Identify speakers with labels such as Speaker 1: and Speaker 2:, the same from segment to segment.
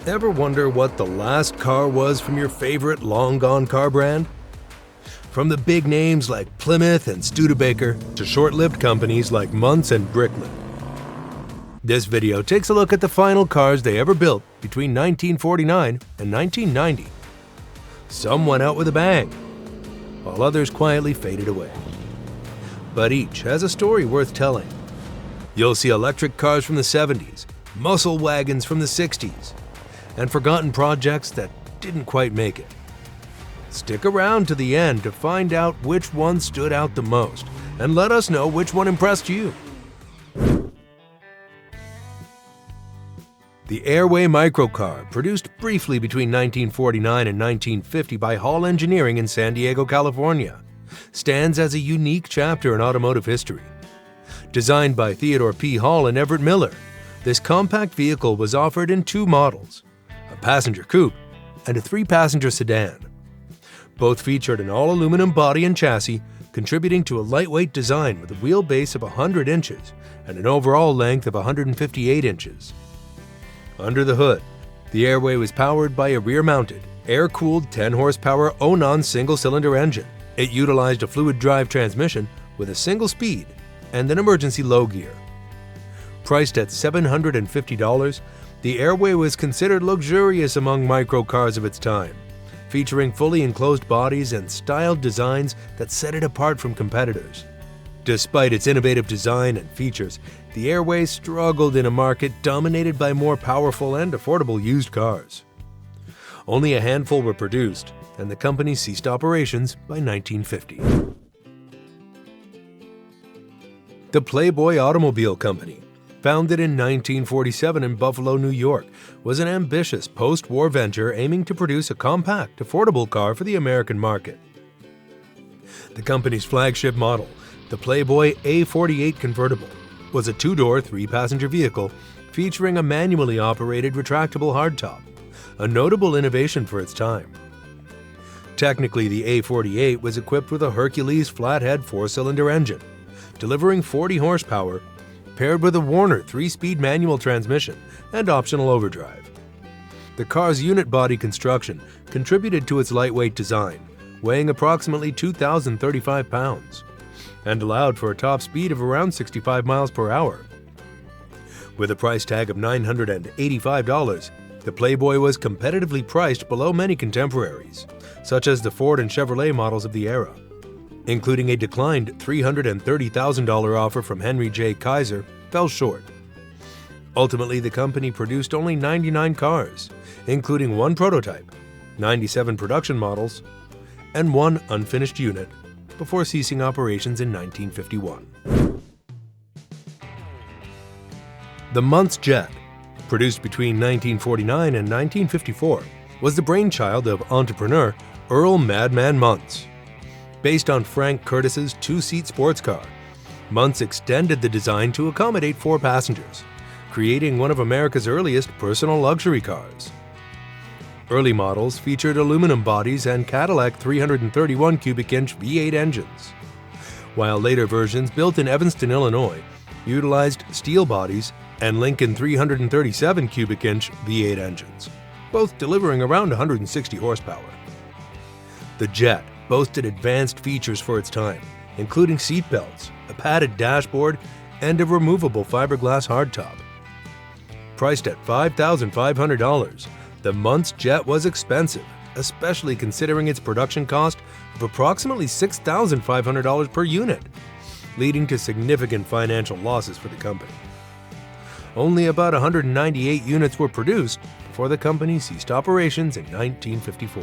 Speaker 1: Ever wonder what the last car was from your favorite long-gone car brand? From the big names like Plymouth and Studebaker to short-lived companies like Muntz and Bricklin. This video takes a look at the final cars they ever built between 1949 and 1990. Some went out with a bang, while others quietly faded away. But each has a story worth telling. You'll see electric cars from the 70s, muscle wagons from the 60s, and forgotten projects that didn't quite make it. Stick around to the end to find out which one stood out the most, and let us know which one impressed you. The Airway microcar, produced briefly between 1949 and 1950 by Hall Engineering in San Diego, California, stands as a unique chapter in automotive history. Designed by Theodore P. Hall and Everett Miller, this compact vehicle was offered in two models, a passenger coupe and a three-passenger sedan. Both featured an all-aluminum body and chassis, contributing to a lightweight design with a wheelbase of 100 inches and an overall length of 158 inches. Under the hood, the Airway was powered by a rear-mounted, air-cooled 10-horsepower Onan single-cylinder engine. It utilized a fluid-drive transmission with a single speed and an emergency low gear. Priced at $750, the Airway was considered luxurious among microcars of its time, featuring fully enclosed bodies and styled designs that set it apart from competitors. Despite its innovative design and features, the Airway struggled in a market dominated by more powerful and affordable used cars. Only a handful were produced, and the company ceased operations by 1950. The Playboy Automobile Company, founded in 1947 in Buffalo, New York, was an ambitious post-war venture aiming to produce a compact, affordable car for the American market. The company's flagship model, the Playboy A48 convertible, was a two-door, three-passenger vehicle featuring a manually operated retractable hardtop, a notable innovation for its time. Technically, the A48 was equipped with a Hercules flathead four-cylinder engine, delivering 40 horsepower, paired with a Warner 3-speed manual transmission and optional overdrive. The car's unit body construction contributed to its lightweight design, weighing approximately 2,035 pounds, and allowed for a top speed of around 65 miles per hour. With a price tag of $985, the Playboy was competitively priced below many contemporaries, such as the Ford and Chevrolet models of the era, including a declined $330,000 offer from Henry J. Kaiser, fell short. Ultimately, the company produced only 99 cars, including one prototype, 97 production models, and one unfinished unit, before ceasing operations in 1951. The Muntz Jet, produced between 1949 and 1954, was the brainchild of entrepreneur Earl Madman Muntz. Based on Frank Curtis's two-seat sports car, Muntz extended the design to accommodate 4 passengers, creating one of America's earliest personal luxury cars. Early models featured aluminum bodies and Cadillac 331 cubic inch V8 engines, while later versions built in Evanston, Illinois, utilized steel bodies and Lincoln 337 cubic inch V8 engines, both delivering around 160 horsepower. The Jet boasted advanced features for its time, including seat belts, a padded dashboard, and a removable fiberglass hardtop. Priced at $5,500, the Muntz Jet was expensive, especially considering its production cost of approximately $6,500 per unit, leading to significant financial losses for the company. Only about 198 units were produced before the company ceased operations in 1954.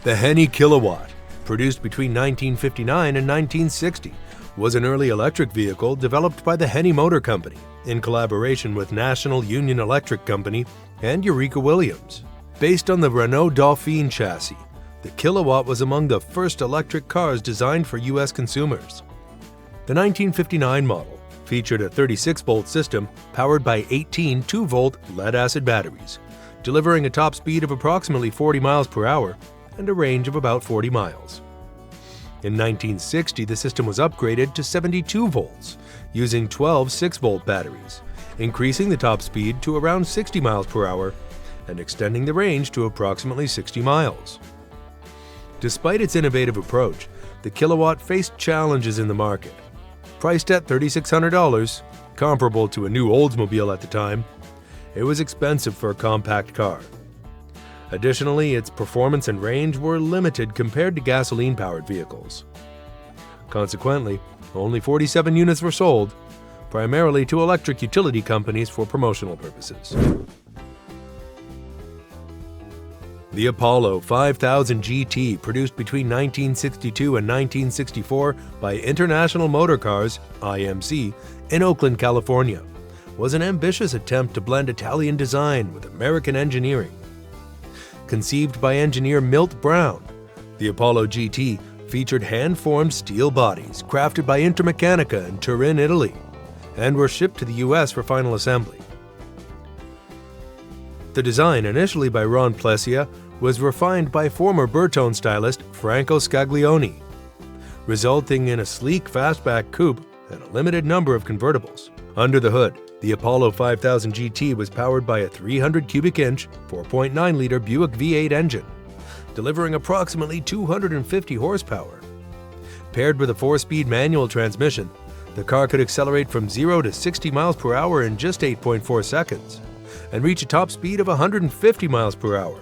Speaker 1: The Henney Kilowatt, produced between 1959 and 1960, was an early electric vehicle developed by the Henney Motor Company in collaboration with National Union Electric Company and Eureka Williams. Based on the Renault Dauphine chassis, the Kilowatt was among the first electric cars designed for U.S. consumers. The 1959 model featured a 36-volt system powered by 18 2-volt lead-acid batteries, delivering a top speed of approximately 40 miles per hour and a range of about 40 miles. In 1960, the system was upgraded to 72 volts, using 12 6-volt batteries, increasing the top speed to around 60 miles per hour and extending the range to approximately 60 miles. Despite its innovative approach, the Kilowatt faced challenges in the market. Priced at $3,600, comparable to a new Oldsmobile at the time, it was expensive for a compact car. Additionally, its performance and range were limited compared to gasoline-powered vehicles. Consequently, only 47 units were sold, primarily to electric utility companies for promotional purposes. The Apollo 5000 GT, produced between 1962 and 1964 by International Motor Cars (IMC) in Oakland, California, was an ambitious attempt to blend Italian design with American engineering. Conceived by engineer Milt Brown, the Apollo GT featured hand-formed steel bodies crafted by Intermeccanica in Turin, Italy, and were shipped to the U.S. for final assembly. The design, initially by Ron Plessia, was refined by former Bertone stylist Franco Scaglione, resulting in a sleek fastback coupe and a limited number of convertibles. Under the hood, the Apollo 5000 GT was powered by a 300 cubic inch, 4.9-liter Buick V8 engine, delivering approximately 250 horsepower. Paired with a 4-speed manual transmission, the car could accelerate from 0 to 60 miles per hour in just 8.4 seconds and reach a top speed of 150 miles per hour.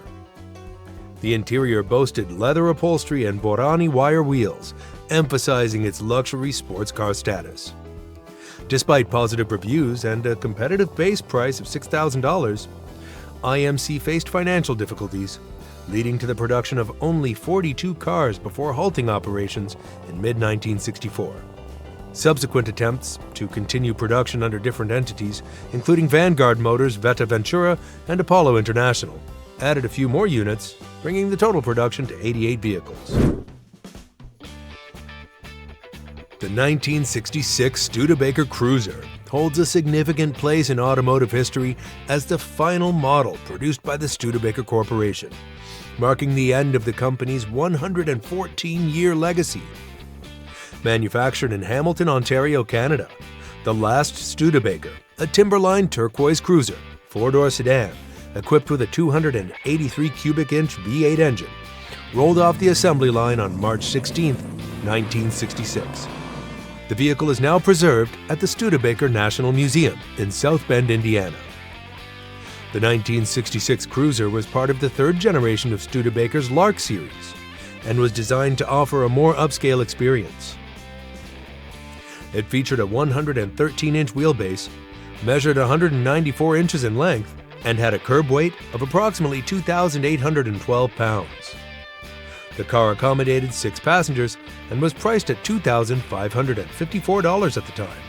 Speaker 1: The interior boasted leather upholstery and Borrani wire wheels, emphasizing its luxury sports car status. Despite positive reviews and a competitive base price of $6,000, IMC faced financial difficulties, leading to the production of only 42 cars before halting operations in mid-1964. Subsequent attempts to continue production under different entities, including Vanguard Motors, Veta Ventura, and Apollo International, added a few more units, bringing the total production to 88 vehicles. The 1966 Studebaker Cruiser holds a significant place in automotive history as the final model produced by the Studebaker Corporation, marking the end of the company's 114-year legacy. Manufactured in Hamilton, Ontario, Canada, the last Studebaker, a Timberline turquoise cruiser, 4-door sedan, equipped with a 283 cubic inch V8 engine, rolled off the assembly line on March 16, 1966. The vehicle is now preserved at the Studebaker National Museum in South Bend, Indiana. The 1966 Cruiser was part of the third generation of Studebaker's Lark series and was designed to offer a more upscale experience. It featured a 113-inch wheelbase, measured 194 inches in length, and had a curb weight of approximately 2,812 pounds. The car accommodated 6 passengers and was priced at $2,554 at the time.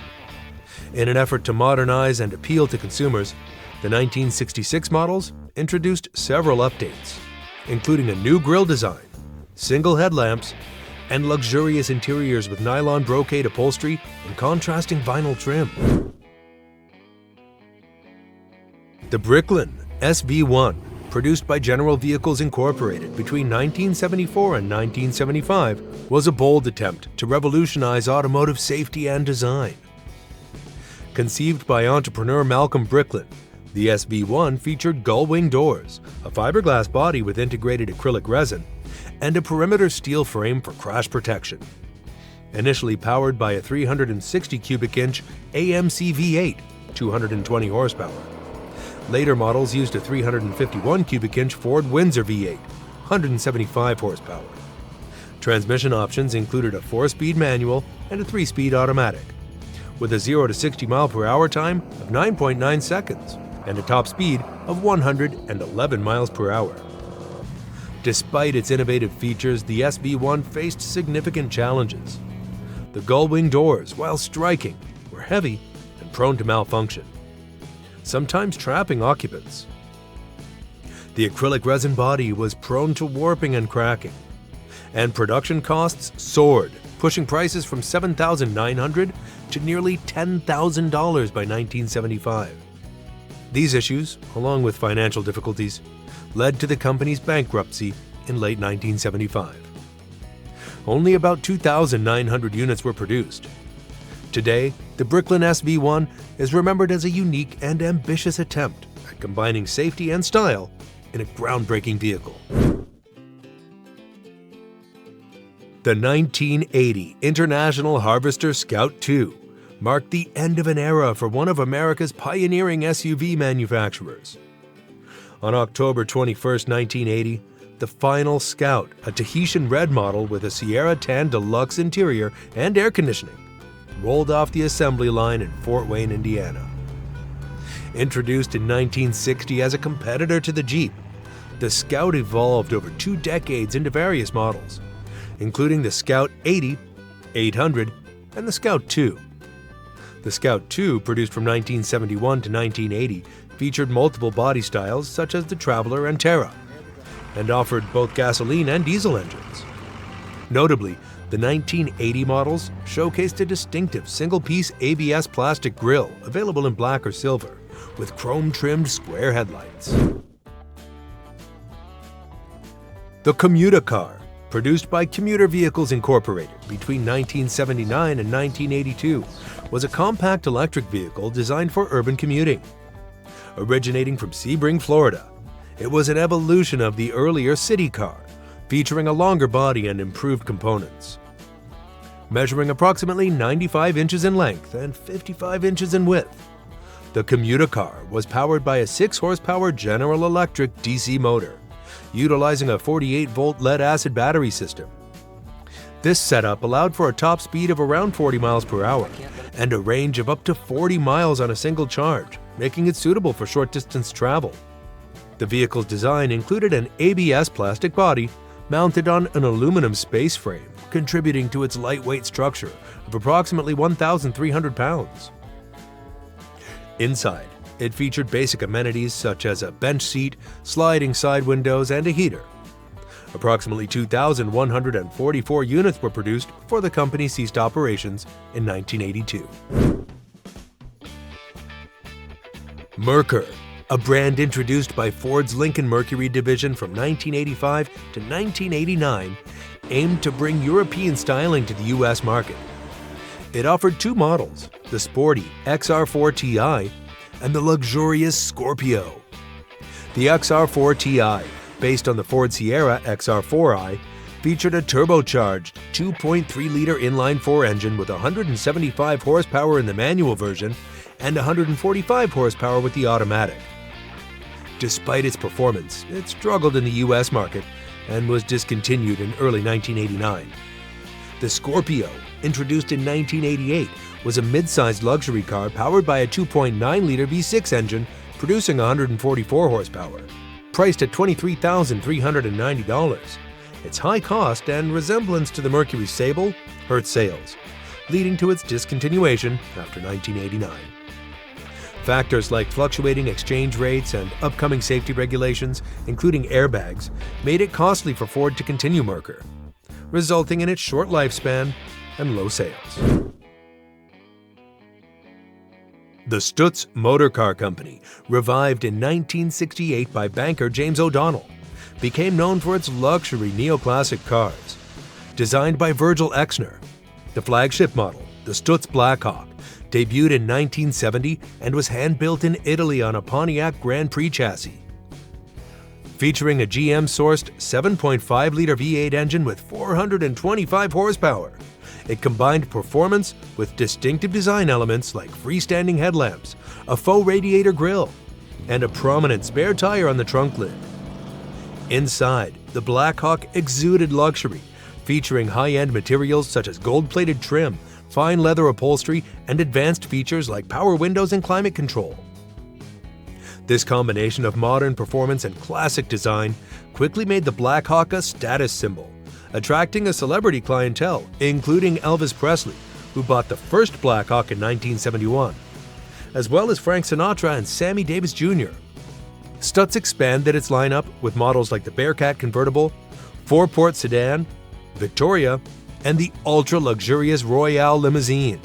Speaker 1: In an effort to modernize and appeal to consumers, the 1966 models introduced several updates, including a new grille design, single headlamps, and luxurious interiors with nylon brocade upholstery and contrasting vinyl trim. The Bricklin SV1, produced by General Vehicles Incorporated between 1974 and 1975, was a bold attempt to revolutionize automotive safety and design. Conceived by entrepreneur Malcolm Bricklin, the SV1 featured gull-wing doors, a fiberglass body with integrated acrylic resin, and a perimeter steel frame for crash protection. Initially powered by a 360 cubic inch AMC V8, 220 horsepower. Later models used a 351 cubic inch Ford Windsor V8, 175 horsepower. Transmission options included a 4-speed manual and a 3-speed automatic, with a 0 to 60 mile per hour time of 9.9 seconds and a top speed of 111 miles per hour. Despite its innovative features, the SV1 faced significant challenges. The gull-wing doors, while striking, were heavy and prone to malfunction, sometimes trapping occupants. The acrylic resin body was prone to warping and cracking, and production costs soared, pushing prices from $7,900 to nearly $10,000 by 1975. These issues, along with financial difficulties, led to the company's bankruptcy in late 1975. Only about 2,900 units were produced. Today, the Bricklin SV1 is remembered as a unique and ambitious attempt at combining safety and style in a groundbreaking vehicle. The 1980 International Harvester Scout II marked the end of an era for one of America's pioneering SUV manufacturers. On October 21, 1980, the final Scout, a Tahitian red model with a Sierra Tan Deluxe interior and air conditioning, rolled off the assembly line in Fort Wayne, Indiana. Introduced in 1960 as a competitor to the Jeep, the Scout evolved over 2 decades into various models, including the Scout 80, 800, and the Scout II. The Scout II, produced from 1971 to 1980, featured multiple body styles such as the Traveler and Terra, and offered both gasoline and diesel engines. Notably, the 1980 models showcased a distinctive single-piece ABS plastic grille available in black or silver, with chrome-trimmed square headlights. The Commuter Car, produced by Commuter Vehicles Incorporated between 1979 and 1982, was a compact electric vehicle designed for urban commuting. Originating from Sebring, Florida, it was an evolution of the earlier city car, featuring a longer body and improved components. Measuring approximately 95 inches in length and 55 inches in width, the Commuter Car was powered by a 6-horsepower General Electric DC motor, utilizing a 48-volt lead-acid battery system. This setup allowed for a top speed of around 40 miles per hour and a range of up to 40 miles on a single charge, making it suitable for short-distance travel. The vehicle's design included an ABS plastic body mounted on an aluminum space frame, contributing to its lightweight structure of approximately 1,300 pounds. Inside, it featured basic amenities such as a bench seat, sliding side windows, and a heater. Approximately 2,144 units were produced before the company ceased operations in 1982. Merkur, a brand introduced by Ford's Lincoln Mercury division from 1985 to 1989, aimed to bring European styling to the U.S. market. It offered 2 models, the sporty XR4 Ti and the luxurious Scorpio. The XR4 Ti, based on the Ford Sierra XR4i, featured a turbocharged 2.3-liter inline-4 engine with 175 horsepower in the manual version and 145 horsepower with the automatic. Despite its performance, it struggled in the U.S. market and was discontinued in early 1989. The Scorpio, introduced in 1988, was a mid-sized luxury car powered by a 2.9-liter V6 engine producing 144 horsepower. Priced at $23,390, its high cost and resemblance to the Mercury Sable hurt sales, leading to its discontinuation after 1989. Factors like fluctuating exchange rates and upcoming safety regulations, including airbags, made it costly for Ford to continue Merkur, resulting in its short lifespan and low sales. The Stutz Motorcar Company, revived in 1968 by banker James O'Donnell, became known for its luxury neoclassic cars. Designed by Virgil Exner, the flagship model, the Stutz Blackhawk, debuted in 1970 and was hand-built in Italy on a Pontiac Grand Prix chassis. Featuring a GM-sourced 7.5-liter V8 engine with 425 horsepower, it combined performance with distinctive design elements like freestanding headlamps, a faux radiator grille, and a prominent spare tire on the trunk lid. Inside, the Blackhawk exuded luxury, featuring high-end materials such as gold-plated trim, fine leather upholstery, and advanced features like power windows and climate control. This combination of modern performance and classic design quickly made the Blackhawk a status symbol, attracting a celebrity clientele, including Elvis Presley, who bought the first Blackhawk in 1971, as well as Frank Sinatra and Sammy Davis Jr. Stutz expanded its lineup with models like the Bearcat convertible, 4-port sedan, Victoria, and the ultra-luxurious Royale limousine,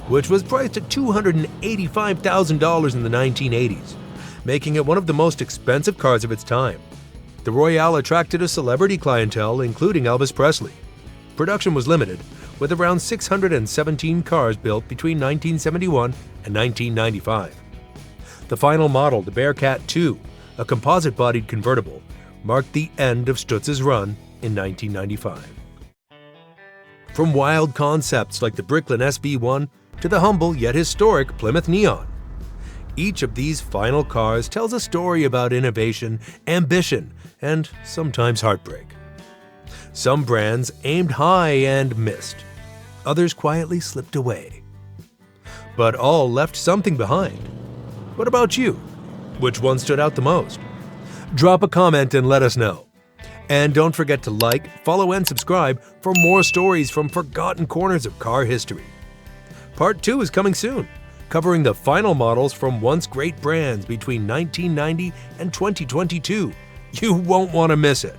Speaker 1: which was priced at $285,000 in the 1980s, making it one of the most expensive cars of its time. The Royale attracted a celebrity clientele, including Elvis Presley. Production was limited, with around 617 cars built between 1971 and 1995. The final model, the Bearcat II, a composite-bodied convertible, marked the end of Stutz's run in 1995. From wild concepts like the Bricklin SB1 to the humble yet historic Plymouth Neon, each of these final cars tells a story about innovation, ambition, and sometimes heartbreak. Some brands aimed high and missed. Others quietly slipped away. But all left something behind. What about you? Which one stood out the most? Drop a comment and let us know. And don't forget to like, follow, and subscribe for more stories from forgotten corners of car history. Part 2 is coming soon, covering the final models from once great brands between 1990 and 2022. You won't want to miss it.